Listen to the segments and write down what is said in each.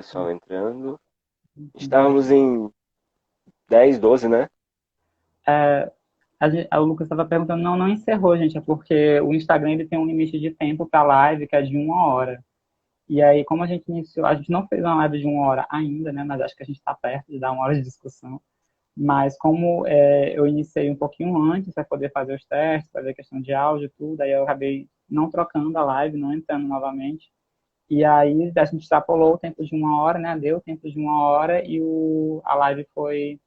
pessoal entrando. Estávamos em 10, 12, né? É, o Lucas estava perguntando, não, não encerrou, gente, é porque o Instagram ele tem um limite de tempo para live que é de 1 hora. E aí, como a gente iniciou, a gente não fez uma live de 1 hora ainda, né? Mas acho que a gente está perto de dar 1 hora de discussão. Mas como eu iniciei um pouquinho antes para poder fazer os testes, fazer questão de áudio e tudo, aí eu acabei não trocando a live, não entrando novamente. E aí a gente extrapolou o tempo de 1 hora, né? Deu o tempo de 1 hora e a live foi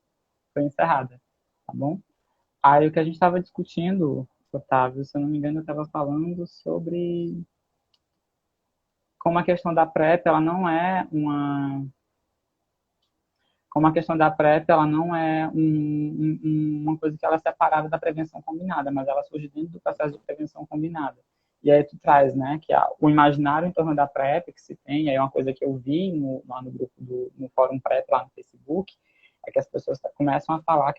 encerrada, tá bom? Aí o que a gente estava discutindo, Otávio, se eu não me engano, eu estava falando sobre como a questão da PrEP, ela não é uma como a questão da PrEP, ela não é uma coisa que ela é separada da prevenção combinada, mas ela surge dentro do processo de prevenção combinada. E aí tu traz, né, que o imaginário em torno da PrEP que se tem, aí é uma coisa que eu vi lá no grupo no Fórum PrEP, lá no Facebook, é que as pessoas começam a falar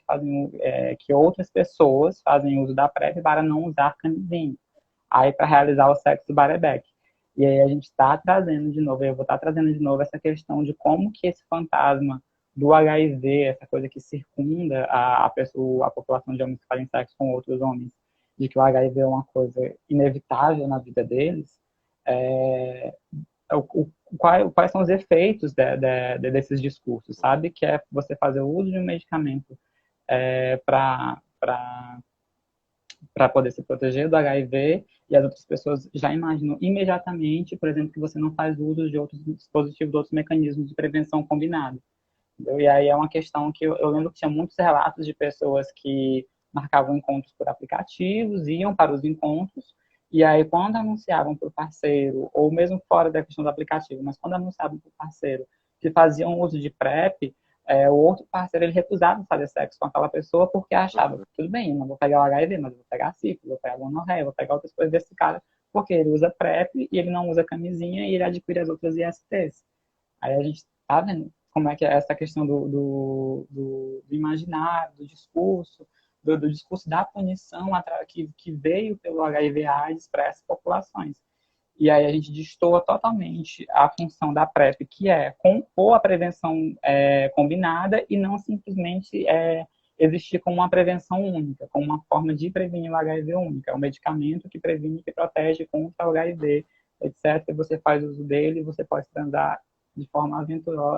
que outras pessoas fazem uso da PrEP para não usar camisinha, aí para realizar o sexo bareback. E aí a gente está trazendo de novo, eu vou estar trazendo de novo essa questão de como que esse fantasma do HIV, essa coisa que circunda a população de homens que fazem sexo com outros homens, de que o HIV é uma coisa inevitável na vida deles, é, quais são os efeitos desses discursos, sabe? Que é você fazer o uso de um medicamento para poder se proteger do HIV e as outras pessoas já imaginam imediatamente, por exemplo, que você não faz uso de outros dispositivos, outros mecanismos de prevenção combinado. Entendeu? E aí é uma questão que eu lembro que tinha muitos relatos de pessoas que marcavam encontros por aplicativos, iam para os encontros, e aí quando anunciavam para o parceiro, ou mesmo fora da questão do aplicativo, mas quando anunciavam para o parceiro que faziam uso de PrEP, o outro parceiro ele recusava fazer sexo com aquela pessoa porque achava, Uhum. tudo bem, eu não vou pegar o HIV, mas eu vou pegar a sífilis, vou pegar a gonorreia, vou pegar outras coisas desse cara, porque ele usa PrEP e ele não usa camisinha e ele adquire as outras ISTs. Aí a gente tá vendo como é que é essa questão do imaginário, do discurso, do discurso da punição que veio pelo HIV/AIDS para essas populações. E aí a gente destoa totalmente a função da PrEP, que é compor a prevenção combinada e não simplesmente existir como uma prevenção única, como uma forma de prevenir o HIV única. É um medicamento que previne, que protege contra o HIV, etc. Você faz uso dele, você pode transar de forma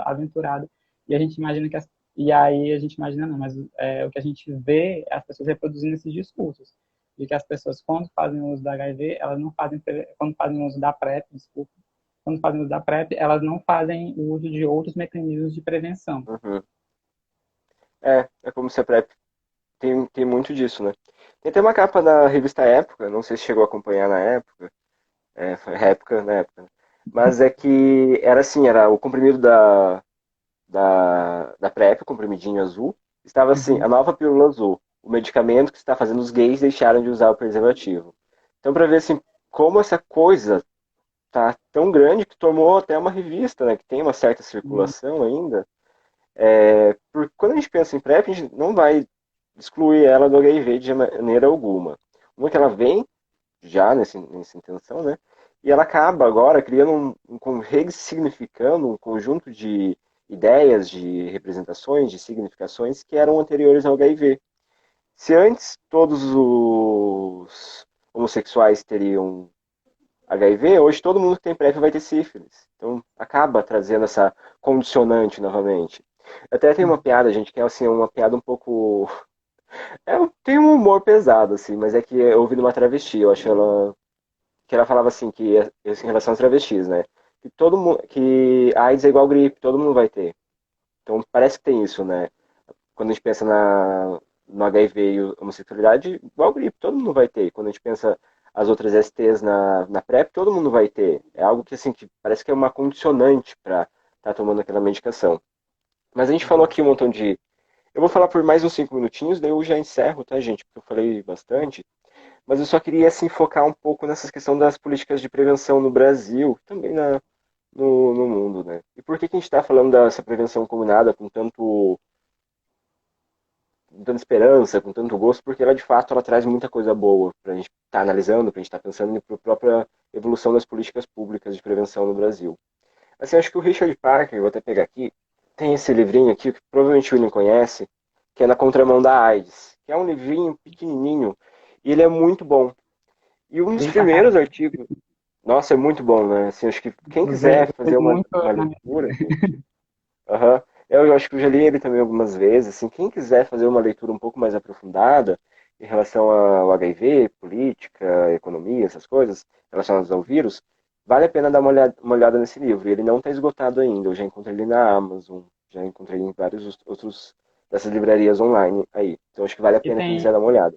aventurada. E a gente imagina que e aí a gente imagina não, mas o que a gente vê é as pessoas reproduzindo esses discursos de que as pessoas, quando fazem uso da HIV, elas não fazem, quando fazem uso da PrEP, desculpa, quando fazem uso da PrEP, elas não fazem uso de outros mecanismos de prevenção. Uhum. É como se a PrEP tem muito disso, né? Tem até uma capa da revista Época, não sei se chegou a acompanhar na época, foi época na época, né? Mas é que era assim, era o comprimido da PrEP, o comprimidinho azul, estava assim, a Uhum. nova pílula azul, o medicamento que está fazendo os gays deixarem de usar o preservativo. Então, para ver assim, como essa coisa tá tão grande que tomou até uma revista, né, que tem uma certa circulação ainda, porque quando a gente pensa em PrEP, a gente não vai excluir ela do HIV de maneira alguma. Uma que ela vem já nessa intenção, né? E ela acaba agora criando ressignificando um conjunto de ideias, de representações, de significações que eram anteriores ao HIV. Se antes todos os homossexuais teriam HIV, hoje todo mundo que tem PrEP vai ter sífilis. Então acaba trazendo essa condicionante novamente. Até tem uma piada, gente, que é assim, uma piada um pouco. Tem um humor pesado, assim, mas é que eu ouvi numa travesti, eu acho ela. Que ela falava assim, que em relação às travestis, né? Que todo mundo. Que a AIDS é igual gripe, todo mundo vai ter. Então parece que tem isso, né? Quando a gente pensa no HIV e homossexualidade, igual gripe, todo mundo vai ter. Quando a gente pensa as outras STs na PrEP, todo mundo vai ter. É algo que, assim, que parece que é uma condicionante para estar tá tomando aquela medicação. Mas a gente falou aqui um montão de. Eu vou falar por mais uns 5 minutinhos, daí eu já encerro, tá, gente? Porque eu falei bastante. Mas eu só queria, assim, focar um pouco nessa questão das políticas de prevenção no Brasil, também no mundo, né? E por que a gente está falando dessa prevenção combinada com tanta esperança, com tanto gosto, porque ela de fato ela traz muita coisa boa para a gente estar analisando, para a gente estar pensando na própria evolução das políticas públicas de prevenção no Brasil. Assim, acho que o Richard Parker, vou até pegar aqui, tem esse livrinho aqui, que provavelmente o William conhece, que é Na Contramão da AIDS, que é um livrinho pequenininho, e ele é muito bom. E um dos Li pra caramba. primeiros artigos, nossa, é muito bom, né? Assim, acho que quem Usei, quiser usei fazer muito uma na minha leitura, vida. assim, aham. Eu acho que eu já li ele também algumas vezes. Assim, quem quiser fazer uma leitura um pouco mais aprofundada em relação ao HIV, política, economia, essas coisas relacionadas ao vírus, vale a pena dar uma olhada nesse livro. Ele não está esgotado ainda. Eu já encontrei ele na Amazon, já encontrei em vários outros dessas livrarias online aí. Então acho que vale a E pena quem tem, quiser dar uma olhada.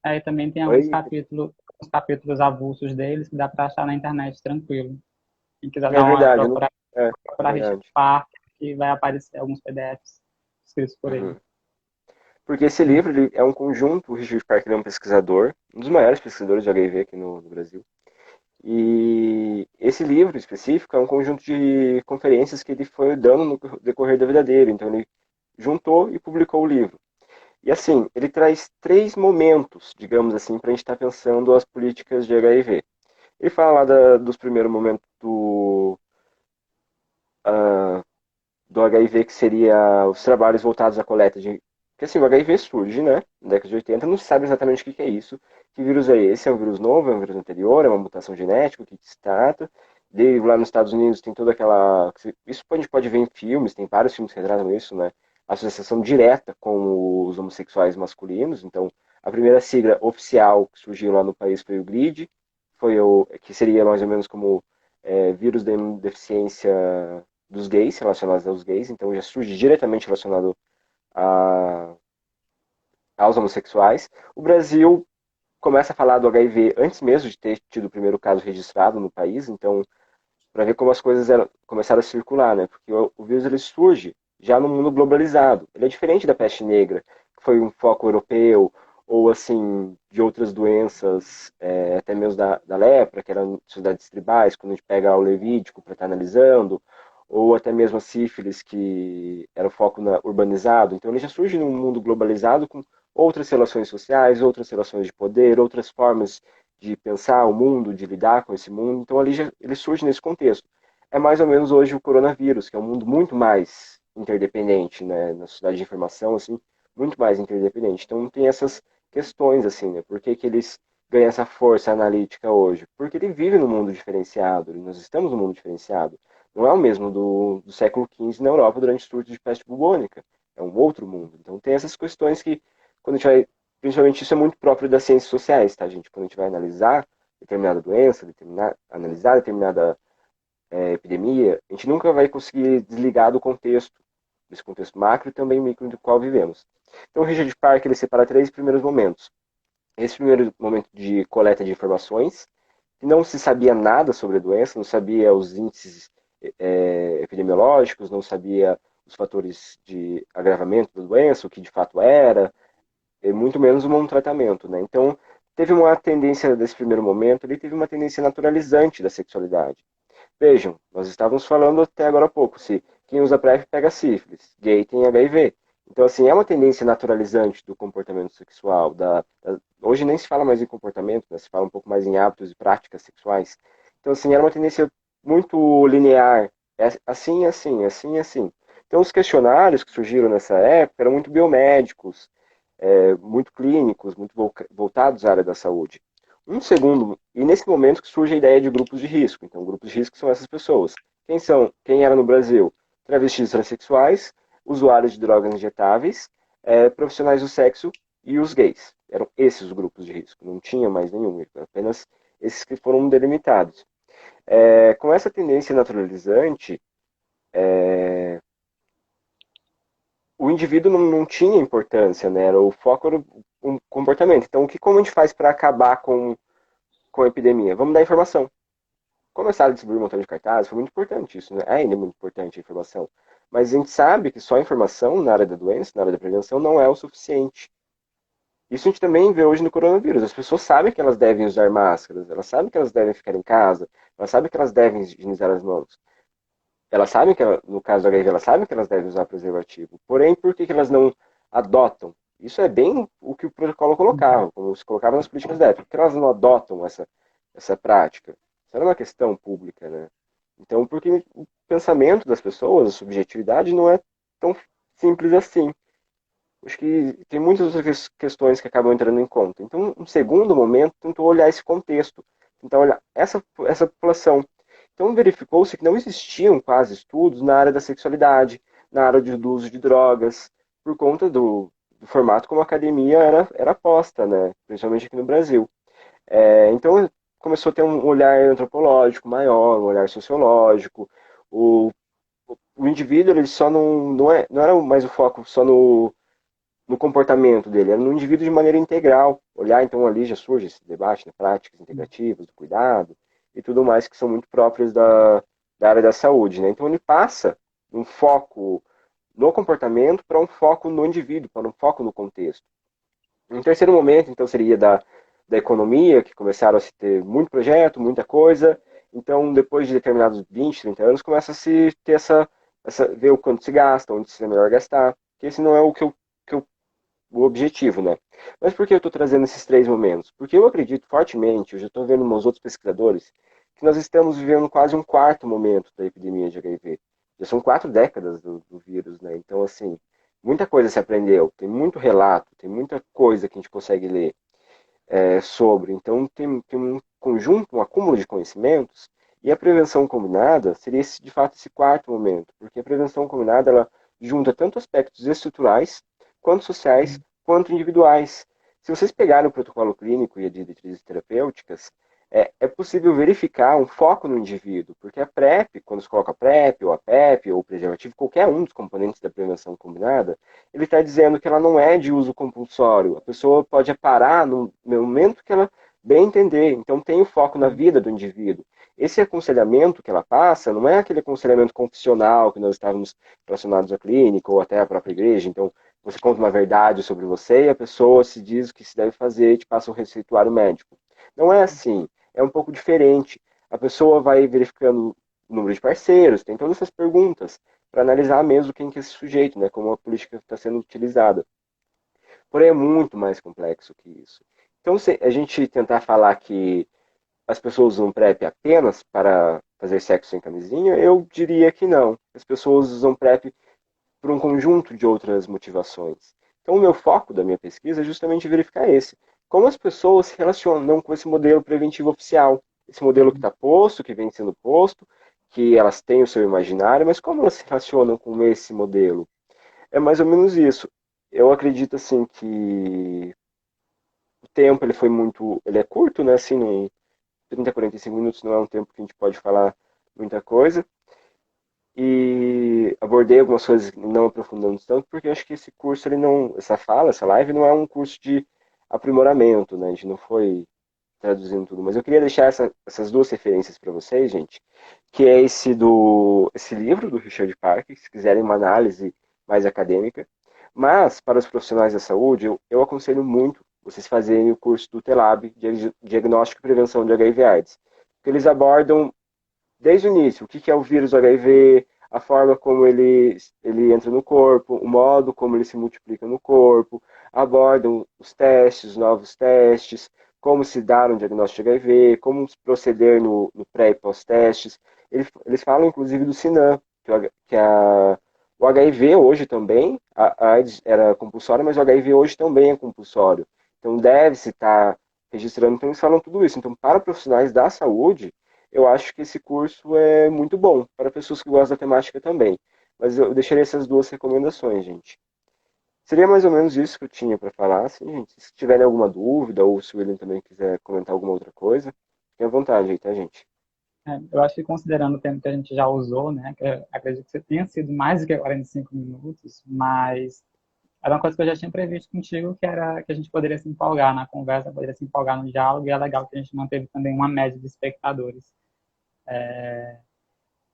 aí também tem Oi? alguns capítulos avulsos deles que dá para achar na internet tranquilo. Quem quiser É dar uma verdade, eu não... procurada, é procurar Richard verdade. Parker, que vai aparecer alguns PDFs escritos por ele. Uhum. Porque esse livro ele é um conjunto, o Richard Parker é um pesquisador, um dos maiores pesquisadores de HIV aqui no Brasil. E esse livro específico é um conjunto de conferências que ele foi dando no decorrer da vida dele. Então ele juntou e publicou o livro. E assim, ele traz três momentos, digamos assim, para a gente estar pensando as políticas de HIV. Ele fala lá dos primeiros momentos do HIV, que seria os trabalhos voltados à coleta de. Porque assim, o HIV surge, né? Na década de 80, não se sabe exatamente o que é isso. Que vírus é esse? É um vírus novo? É um vírus anterior? É uma mutação genética? O que se trata? De, lá nos Estados Unidos tem toda aquela. Isso a gente pode ver em filmes, tem vários filmes que retratam isso, né? Associação direta com os homossexuais masculinos. Então, a primeira sigla oficial que surgiu lá no país foi o GRID, que seria mais ou menos como vírus de deficiência dos gays, relacionados aos gays, então já surge diretamente relacionado a, aos homossexuais. O Brasil começa a falar do HIV antes mesmo de ter tido o primeiro caso registrado no país, então para ver como as coisas começaram a circular, né? Porque o vírus ele surge já no mundo globalizado. Ele é diferente da peste negra, que foi um foco europeu, ou assim, de outras doenças, até mesmo da lepra, que eram sociedades tribais, quando a gente pega o levítico para estar analisando, ou até mesmo a sífilis, que era o foco urbanizado. Então ele já surge num mundo globalizado com outras relações sociais, outras relações de poder, outras formas de pensar o mundo, de lidar com esse mundo. Então ele surge nesse contexto. É mais ou menos hoje o coronavírus, que é um mundo muito mais interdependente, né, na sociedade de informação, assim, muito mais interdependente. Então tem essas questões, assim, né, por que eles ganham essa força analítica hoje? Porque ele vive num mundo diferenciado, nós estamos num mundo diferenciado. Não é o mesmo do século XV na Europa durante o surto de peste bubônica. É um outro mundo. Então tem essas questões que, quando a gente vai principalmente isso é muito próprio das ciências sociais, tá, gente? Quando a gente vai analisar determinada doença, analisar determinada epidemia, a gente nunca vai conseguir desligar do contexto, desse contexto macro e também micro do qual vivemos. Então, o Richard Park ele separa três primeiros momentos. Esse primeiro momento de coleta de informações, que não se sabia nada sobre a doença, não sabia os índices epidemiológicos, não sabia os fatores de agravamento da doença, o que de fato era, e muito menos um tratamento, né? Então, teve uma tendência desse primeiro momento, ele teve uma tendência naturalizante da sexualidade. Vejam, nós estávamos falando até agora há pouco, se quem usa PrEP pega sífilis, gay tem HIV. Então, assim, é uma tendência naturalizante do comportamento sexual. Hoje nem se fala mais em comportamento, né? Se fala um pouco mais em hábitos e práticas sexuais. Então, assim, era uma tendência muito linear. É assim, assim, assim, assim. Então, os questionários que surgiram nessa época eram muito biomédicos, muito clínicos, muito voltados à área da saúde. Um segundo, e nesse momento que surge a ideia de grupos de risco. Então, grupos de risco são essas pessoas. Quem são? Quem era no Brasil? Travestis transexuais, usuários de drogas injetáveis, profissionais do sexo e os gays. Eram esses os grupos de risco. Não tinha mais nenhum, apenas esses que foram delimitados. Com essa tendência naturalizante, o indivíduo não tinha importância, né? O foco era o comportamento. Então, como a gente faz para acabar com a epidemia? Vamos dar informação. Começaram a distribuir um montão de cartazes, foi muito importante isso, né? Ainda é muito importante a informação. Mas a gente sabe que só a informação na área da doença, na área da prevenção, não é o suficiente. Isso a gente também vê hoje no coronavírus. As pessoas sabem que elas devem usar máscaras, elas sabem que elas devem ficar em casa, elas sabem que elas devem higienizar as mãos. Elas sabem que, no caso do HIV, elas sabem que elas devem usar preservativo. Porém, por que elas não adotam? Isso é bem o que o protocolo colocava, como se colocava nas políticas da época. Por que elas não adotam essa prática? Isso era uma questão pública, né? Então, porque pensamento das pessoas, a subjetividade, não é tão simples assim. Acho que tem muitas outras questões que acabam entrando em conta. Então, um segundo momento, tentou olhar esse contexto, tentar olhar essa população. Então, verificou-se que não existiam quase estudos na área da sexualidade, na área do uso de drogas, por conta do formato como a academia era posta, né? Principalmente aqui no Brasil. Então, começou a ter um olhar antropológico maior, um olhar sociológico. O, o indivíduo, ele só não era mais o foco só no comportamento dele, era no indivíduo de maneira integral. Olhar, então, ali já surge esse debate, né, práticas integrativas, do cuidado e tudo mais, que são muito próprias da área da saúde. Né? Então, ele passa um foco no comportamento para um foco no indivíduo, para um foco no contexto. Um terceiro momento, então, seria da economia, que começaram a se ter muito projeto, muita coisa. Então, depois de determinados 20, 30 anos, começa a se ter ver o quanto se gasta, onde seria melhor gastar, que esse não é o objetivo, né? Mas por que eu estou trazendo esses três momentos? Porque eu acredito fortemente, eu já estou vendo uns outros pesquisadores, que nós estamos vivendo quase um quarto momento da epidemia de HIV. Já são 4 décadas do vírus, né? Então, assim, muita coisa se aprendeu, tem muito relato, tem muita coisa que a gente consegue ler sobre. Então, tem um conjunto, um acúmulo de conhecimentos, e a prevenção combinada seria, de fato, esse quarto momento, porque a prevenção combinada, ela junta tanto aspectos estruturais, quanto sociais, quanto individuais. Se vocês pegarem o protocolo clínico e as diretrizes terapêuticas, é possível verificar um foco no indivíduo, porque a PrEP, quando se coloca a PrEP, ou a PEP, ou o preservativo, qualquer um dos componentes da prevenção combinada, ele está dizendo que ela não é de uso compulsório. A pessoa pode parar no momento que ela bem entender. Então tem o foco na vida do indivíduo. Esse aconselhamento que ela passa não é aquele aconselhamento confissional que nós estávamos relacionados à clínica ou até à própria igreja. Então você conta uma verdade sobre você e a pessoa se diz o que se deve fazer e te passa um receituário médico. Não é assim. É um pouco diferente. A pessoa vai verificando o número de parceiros, tem todas essas perguntas para analisar mesmo quem que é esse sujeito, né, como a política está sendo utilizada. Porém, é muito mais complexo que isso. Então, se a gente tentar falar que as pessoas usam PrEP apenas para fazer sexo sem camisinha, eu diria que não. As pessoas usam PrEP por um conjunto de outras motivações. Então, o meu foco da minha pesquisa é justamente verificar esse. Como as pessoas se relacionam com esse modelo preventivo oficial, esse modelo que está posto, que vem sendo posto, que elas têm o seu imaginário, mas como elas se relacionam com esse modelo? É mais ou menos isso. Eu acredito assim que o tempo ele é curto, né? Assim, 30, 45 minutos não é um tempo que a gente pode falar muita coisa. E abordei algumas coisas não aprofundando tanto, porque eu acho que esse curso ele não, essa live não é um curso de aprimoramento, né? A gente não foi traduzindo tudo, mas eu queria deixar essas duas referências para vocês, gente, que é esse livro do Richard Parker, se quiserem uma análise mais acadêmica, mas para os profissionais da saúde, eu aconselho muito vocês fazerem o curso do TELAB, de Diagnóstico e Prevenção de HIV/AIDS, porque eles abordam desde o início o que é o vírus do HIV, a forma como ele entra no corpo, o modo como ele se multiplica no corpo, abordam os testes, os novos testes, como se dar um diagnóstico de HIV, como proceder no pré e pós-testes. Eles falam, inclusive, do SINAM, o HIV hoje também, a AIDS era compulsória, mas o HIV hoje também é compulsório. Então, deve-se estar registrando. Então, eles falam tudo isso. Então, para profissionais da saúde, eu acho que esse curso é muito bom para pessoas que gostam da temática também. Mas eu deixaria essas duas recomendações, gente. Seria mais ou menos isso que eu tinha para falar. Assim, gente, se tiverem alguma dúvida ou se o William também quiser comentar alguma outra coisa, fiquem à vontade aí, tá, gente? Eu acho que considerando o tempo que a gente já usou, né, que eu acredito que você tenha sido mais do que 45 minutos, mas era uma coisa que eu já tinha previsto contigo, que era que a gente poderia se empolgar na conversa, poderia se empolgar no diálogo, e é legal que a gente manteve também uma média de espectadores.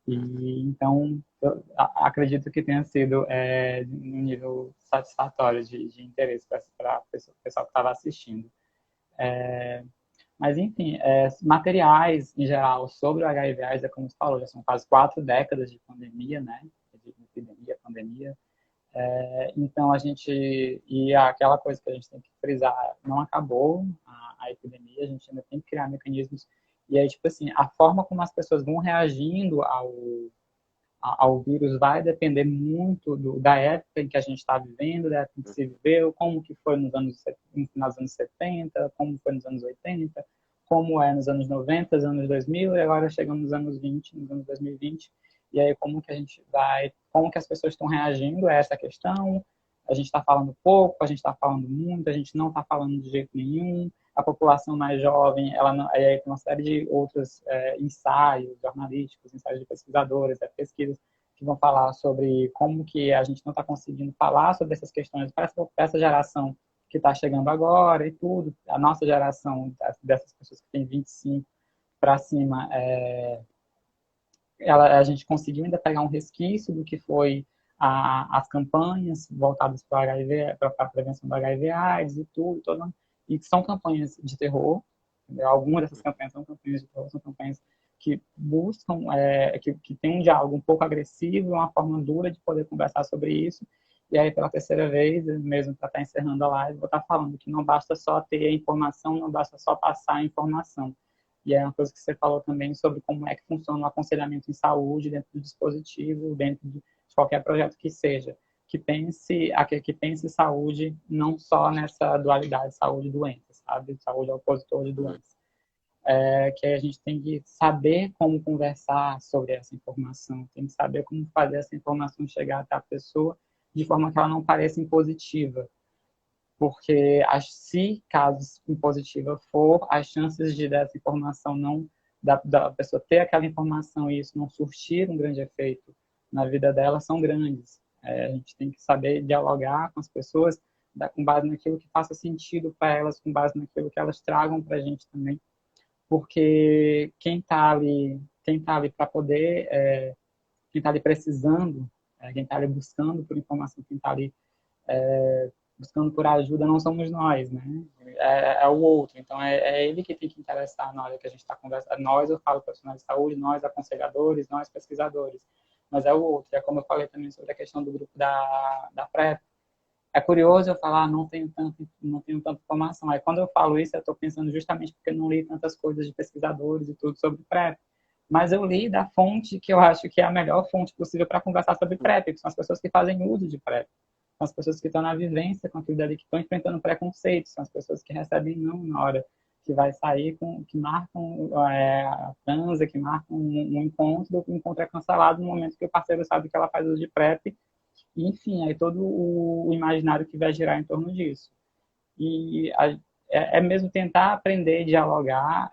E então, eu acredito que tenha sido um nível satisfatório de interesse para o pessoal que estava assistindo. Mas, enfim, materiais em geral sobre o HIV/AIDS, é como você falou, já são quase 4 décadas de pandemia, né? De epidemia, pandemia. Então, e aquela coisa que a gente tem que frisar, não acabou a epidemia, a gente ainda tem que criar mecanismos. E aí, tipo assim, a forma como as pessoas vão reagindo ao vírus vai depender muito da época em que a gente está vivendo, da época em que se viveu, como que foi nos anos 70, como foi nos anos 80, como é nos anos 90, nos anos 2000, e agora chegamos nos anos 20, nos anos 2020, e aí como que a gente vai, como que as pessoas estão reagindo a essa questão, a gente está falando pouco, a gente está falando muito, a gente não está falando de jeito nenhum, a população mais jovem, ela não, aí tem uma série de outros ensaios jornalísticos, ensaios de pesquisadores, pesquisas que vão falar sobre como que a gente não está conseguindo falar sobre essas questões para essa geração que está chegando agora e tudo. A nossa geração, dessas pessoas que têm 25 para cima, a gente conseguiu ainda pegar um resquício do que foi as campanhas voltadas para HIV, para a prevenção do HIV/AIDS e tudo, e são campanhas de terror. Algumas dessas campanhas são campanhas de terror, são campanhas que buscam, que tem um diálogo um pouco agressivo, uma forma dura de poder conversar sobre isso. E aí, pela terceira vez, mesmo para estar encerrando a live, vou estar falando que não basta só ter a informação, não basta só passar a informação. E é uma coisa que você falou também sobre como é que funciona o aconselhamento em saúde dentro do dispositivo, dentro de qualquer projeto que seja, que pense saúde não só nessa dualidade saúde-doença, sabe? Saúde opositor de doença. Que a gente tem que saber como conversar sobre essa informação, tem que saber como fazer essa informação chegar até a pessoa de forma que ela não pareça impositiva, porque se caso impositiva for, as chances de dessa informação não, da pessoa ter aquela informação e isso não surtir um grande efeito na vida dela são grandes. A gente tem que saber dialogar com as pessoas com base naquilo que faça sentido para elas, com base naquilo que elas tragam para a gente também, porque quem tá ali para poder, quem está ali precisando, quem está ali buscando por informação, quem está ali buscando por ajuda não somos nós, né? É o outro. Então, é ele que tem que interessar na hora que a gente está conversando. Nós, eu falo profissionais de saúde, nós, aconselhadores, nós, pesquisadores. Mas é o outro. É como eu falei também sobre a questão do grupo da PrEP. É curioso eu falar, não tenho tanta informação. Aí, quando eu falo isso, eu estou pensando justamente porque eu não li tantas coisas de pesquisadores e tudo sobre PrEP. Mas eu li da fonte que eu acho que é a melhor fonte possível para conversar sobre PrEP, que são as pessoas que fazem uso de PrEP. São as pessoas que estão na vivência com aquilo dali, que estão enfrentando preconceito, são as pessoas que recebem não na hora que vai sair, que marcam a transa, que marcam um encontro, o encontro é cancelado no momento que o parceiro sabe que ela faz uso de PrEP, e, enfim, aí todo o imaginário que vai girar em torno disso. E mesmo tentar aprender a dialogar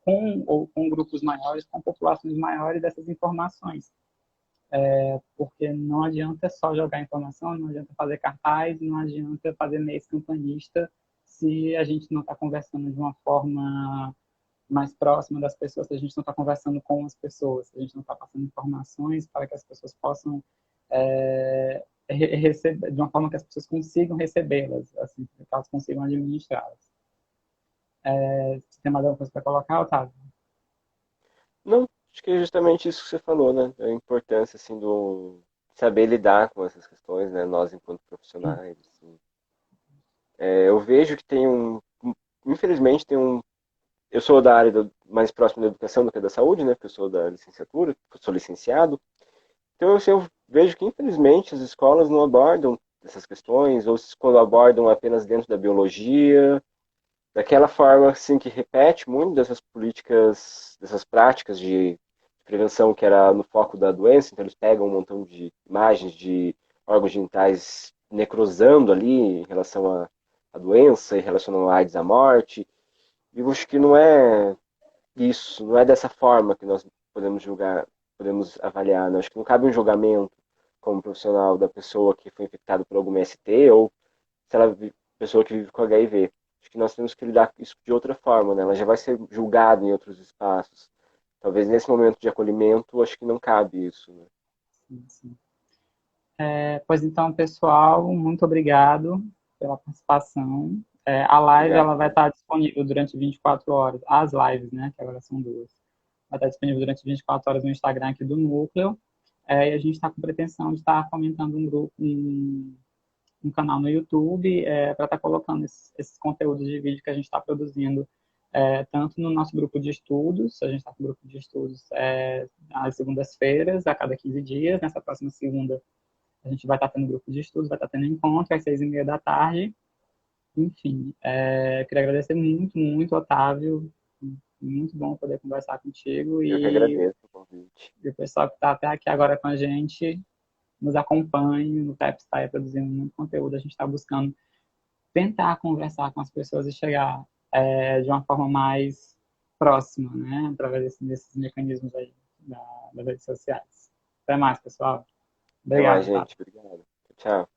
com grupos maiores, com populações maiores dessas informações. Porque não adianta só jogar informação, não adianta fazer cartaz, não adianta fazer mês campanhista se a gente não está conversando de uma forma mais próxima das pessoas, se a gente não está conversando com as pessoas, se a gente não está passando informações para que as pessoas possam receber, de uma forma que as pessoas consigam recebê-las, assim, que elas consigam administrá-las. Você tem mais alguma coisa para colocar, Otávio? Não, acho que é justamente isso que você falou, né? A importância, assim, do saber lidar com essas questões, né? Nós, enquanto profissionais, assim. Eu vejo que infelizmente tem um. Eu sou da área mais próxima da educação do que da saúde, né? Porque eu sou da licenciatura, eu sou licenciado. Então, assim, eu vejo que, infelizmente, as escolas não abordam essas questões, ou quando abordam apenas dentro da biologia, daquela forma, assim, que repete muito dessas políticas, dessas práticas de prevenção que era no foco da doença. Então, eles pegam um montão de imagens de órgãos genitais necrosando ali em relação à doença, em relação à AIDS, à morte. E eu acho que não é isso, não é dessa forma que nós podemos julgar, podemos avaliar. Né? Acho que não cabe um julgamento como profissional da pessoa que foi infectada por alguma ST ou se ela pessoa que vive com HIV. Acho que nós temos que lidar com isso de outra forma, né? Ela já vai ser julgada em outros espaços. Talvez nesse momento de acolhimento, acho que não cabe isso, né? Sim, sim. Pois então, pessoal, muito obrigado pela participação. A live Obrigado ela vai também. estar disponível durante 24 horas. As lives, né, que agora são duas. Vai estar disponível durante 24 horas no Instagram aqui do Núcleo. E a gente está com pretensão de estar fomentando um grupo, um canal no YouTube, para estar colocando esses conteúdos de vídeo que a gente está produzindo tanto no nosso grupo de estudos, a gente está com um grupo de estudos às segundas-feiras, a cada 15 dias. Nessa próxima segunda, a gente vai estar tendo grupo de estudos, vai estar tendo encontro às 6h30 da tarde. Enfim, queria agradecer muito, muito, Otávio. Muito bom poder conversar contigo Eu que e agradeço o convite. o pessoal que está até aqui agora com a gente nos acompanhe. No PEP está produzindo muito conteúdo. A gente está buscando tentar conversar com as pessoas e chegar de uma forma mais próxima, né? Através desses mecanismos aí das redes sociais. Até mais, pessoal. Até mais, Obrigado, tá? gente. Obrigado. Tchau.